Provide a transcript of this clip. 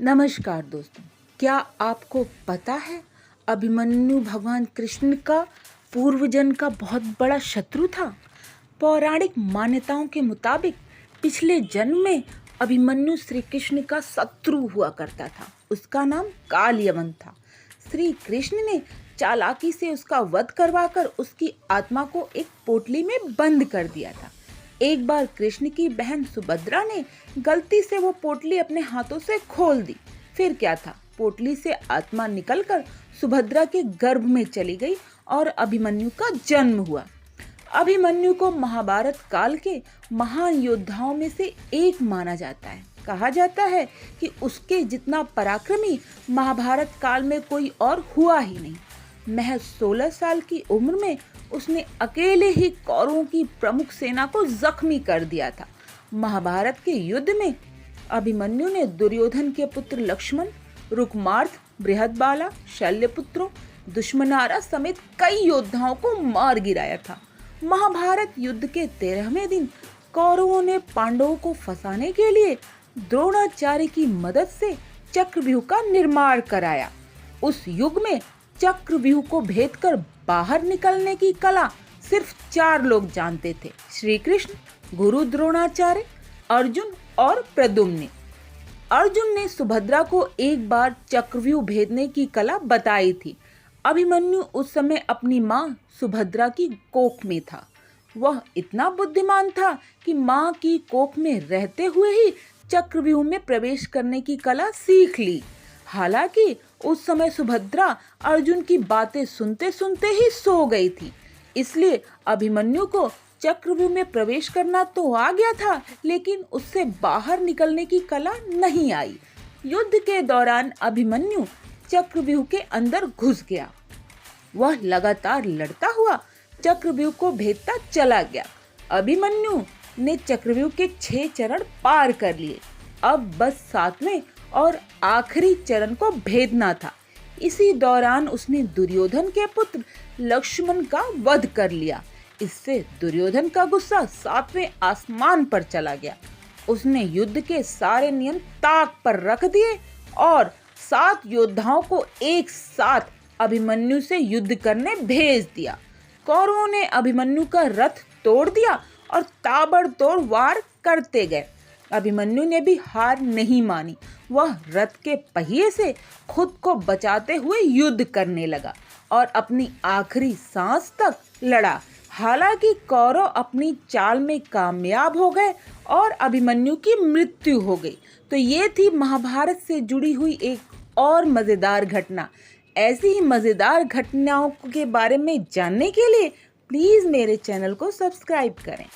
नमस्कार दोस्तों, क्या आपको पता है अभिमन्यु भगवान कृष्ण का पूर्वजन्म का बहुत बड़ा शत्रु था। पौराणिक मान्यताओं के मुताबिक पिछले जन्म में अभिमन्यु श्री कृष्ण का शत्रु हुआ करता था। उसका नाम काल यमन था। श्री कृष्ण ने चालाकी से उसका वध करवाकर उसकी आत्मा को एक पोटली में बंद कर दिया था। एक बार कृष्ण की बहन सुभद्रा ने गलती से वो पोटली अपने हाथों से खोल दी। फिर क्या था, पोटली से आत्मा निकलकर सुभद्रा के गर्भ में चली गई और अभिमन्यु का जन्म हुआ। अभिमन्यु को महाभारत काल के महान योद्धाओं में से एक माना जाता है। कहा जाता है कि उसके जितना पराक्रमी महाभारत काल में कोई और हुआ ही नहीं। महज 16 साल की उम्र में उसने अकेले ही कौरवों की प्रमुख सेना को जख्मी कर दिया था। महाभारत के युद्ध में अभिमन्यु ने दुर्योधन के पुत्र लक्ष्मण, रुकमार्थ, बृहदबाला, शल्यपुत्रों, दुश्मनारा समेत कई योद्धाओं को मार गिराया था। महाभारत युद्ध के 13वें दिन कौरवों ने पांडवों को फंसाने के लिए द्रोणाचार्य की मदद से चक्रव्यूह का निर्माण कराया। उस युग में चक्रव्यूह को भेदकर बाहर निकलने की कला सिर्फ 4 लोग जानते थे: श्री कृष्ण, गुरु द्रोणाचार्य, अर्जुन और प्रद्युम्न। अर्जुन ने सुभद्रा को एक बार चक्रव्यूह भेदने की कला बताई थी। अभिमन्यु उस समय अपनी मां सुभद्रा की कोख में था। वह इतना बुद्धिमान था कि मां की कोख में रहते हुए ही चक्रव्यूह में प्रवेश करने की कला सीख ली। हालांकि उस समय सुभद्रा अर्जुन की बातें सुनते सुनते ही सो गई थी, इसलिए अभिमन्यु को चक्रव्यूह में प्रवेश करना तो आ गया था, लेकिन उससे बाहर निकलने की कला नहीं आई। युद्ध के दौरान अभिमन्यु चक्रव्यूह के अंदर घुस गया। वह लगातार लड़ता हुआ चक्रव्यूह को भेदता चला गया। अभिमन्यु ने चक्रव्यूह के 6 चरण पार कर लिए। अब बस 7वें और आखिरी चरण को भेदना था। इसी दौरान उसने दुर्योधन के पुत्र लक्ष्मण का वध कर लिया। इससे दुर्योधन का गुस्सा 7वें आसमान पर चला गया। उसने युद्ध के सारे नियम ताक पर रख दिए और 7 योद्धाओं को एक साथ अभिमन्यु से युद्ध करने भेज दिया। कौरवों ने अभिमन्यु का रथ तोड़ दिया और ताबड़तोड़ वार करते गए। अभिमन्यु ने भी हार नहीं मानी। वह रथ के पहिए से खुद को बचाते हुए युद्ध करने लगा और अपनी आखिरी सांस तक लड़ा। हालांकि कौरव अपनी चाल में कामयाब हो गए और अभिमन्यु की मृत्यु हो गई। तो ये थी महाभारत से जुड़ी हुई एक और मज़ेदार घटना। ऐसी ही मज़ेदार घटनाओं के बारे में जानने के लिए प्लीज़ मेरे चैनल को सब्सक्राइब करें।